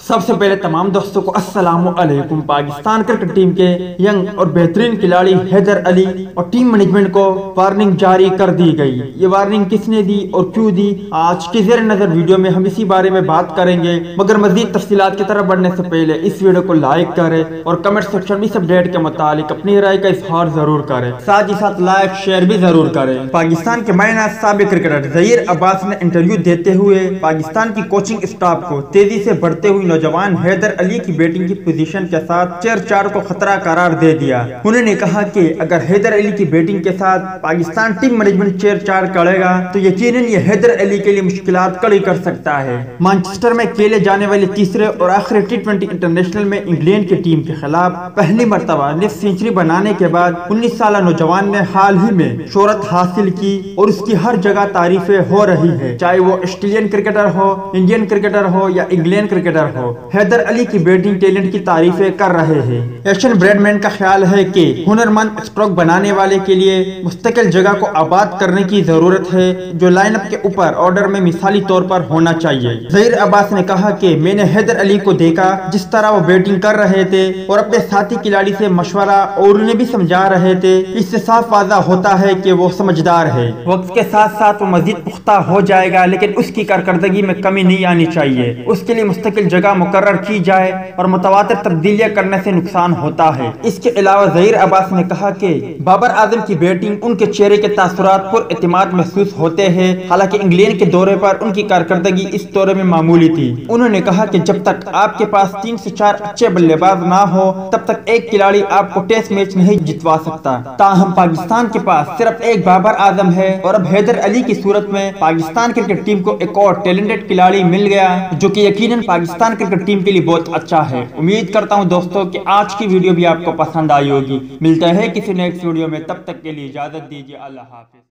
सबसे पहले तमाम दोस्तों को अस्सलामु अलैकुम। पाकिस्तान क्रिकेट टीम के यंग और बेहतरीन खिलाड़ी हैदर अली और टीम मैनेजमेंट को वार्निंग जारी कर दी गई। ये वार्निंग किसने दी और क्यों दी, आज के ज़ेर नजर वीडियो में हम इसी बारे में बात करेंगे। मगर मजीद तफसीलात की तरफ बढ़ने से पहले इस वीडियो को लाइक करें और कमेंट सेक्शन में इस अपडेट के मुतालिक अपनी राय का इजहार जरूर करें, साथ ही साथ लाइक शेयर भी जरूर करें। पाकिस्तान के मायना साबिक क्रिकेटर ज़हीर अब्बास ने इंटरव्यू देते हुए पाकिस्तान की कोचिंग स्टाफ को तेजी से बढ़ते हुए नौजवान हैदर अली की बैटिंग की पोजीशन के साथ चेयर 4 को खतरा करार दे दिया। उन्होंने कहा कि अगर हैदर अली की बैटिंग के साथ पाकिस्तान टीम मैनेजमेंट चेयर 4 करेगा तो यकीनन ये हैदर अली के लिए मुश्किलात खड़ी कर सकता है। मैनचेस्टर में खेले जाने वाले तीसरे और आखिरी T20 इंटरनेशनल में इंग्लैंड की टीम के खिलाफ पहली मर्तबा निफ्ट सेंचुरी बनाने के बाद 19 साल नौजवान ने हाल ही में शोहरत हासिल की और उसकी हर जगह तारीफें हो रही है, चाहे वो ऑस्ट्रेलियन क्रिकेटर हो, इंडियन क्रिकेटर हो या इंग्लैंड क्रिकेटर हो। हैदर अली की बैटिंग टैलेंट की तारीफें कर रहे हैं। एशन ब्रैडमैन का ख्याल है कि हुनरमंद स्ट्रोक बनाने वाले के लिए मुस्तकिल जगह को आबाद करने की जरूरत है, जो लाइनअप के ऊपर ऑर्डर में मिसाली तौर पर होना चाहिए। ज़हीर अब्बास ने कहा कि मैंने हैदर अली को देखा जिस तरह वो बैटिंग कर रहे थे और अपने साथी खिलाड़ी से मशवरा और उन्हें भी समझा रहे थे। इससे साफ वाज़ा होता है कि वो समझदार है। वक्त के साथ साथ वो मजीद पुख्ता हो जाएगा, लेकिन उसकी कारकर्दगी में कमी नहीं आनी चाहिए। उसके लिए मुस्तकिल जगह मुकर्रर की जाए और मुतवातिर तब्दीलियां करने से नुकसान होता है। इसके अलावा ज़हीर अब्बास ने कहा कि बाबर आजम की बैटिंग उनके चेहरे के तासुरात पर एतमाद महसूस होते हैं। हालांकि इंग्लैंड के दौरे पर उनकी कारकर्दगी इस दौरे में मामूली थी। उन्होंने कहा कि जब तक आपके पास 3 से 4 अच्छे बल्लेबाज ना हो तब तक एक खिलाड़ी आपको टेस्ट मैच नहीं जितवा सकता। ताहम पाकिस्तान के पास सिर्फ एक बाबर आजम है और अब हैदर अली की सूरत में पाकिस्तान क्रिकेट टीम को एक और टैलेंटेड खिलाड़ी मिल गया, जो कि यकीनन पाकिस्तान क्रिकेट टीम के लिए बहुत अच्छा है। उम्मीद करता हूं दोस्तों कि आज की वीडियो भी आपको पसंद आई होगी। मिलते हैं किसी नेक्स्ट वीडियो में, तब तक के लिए इजाजत दीजिए। अल्लाह हाफिज।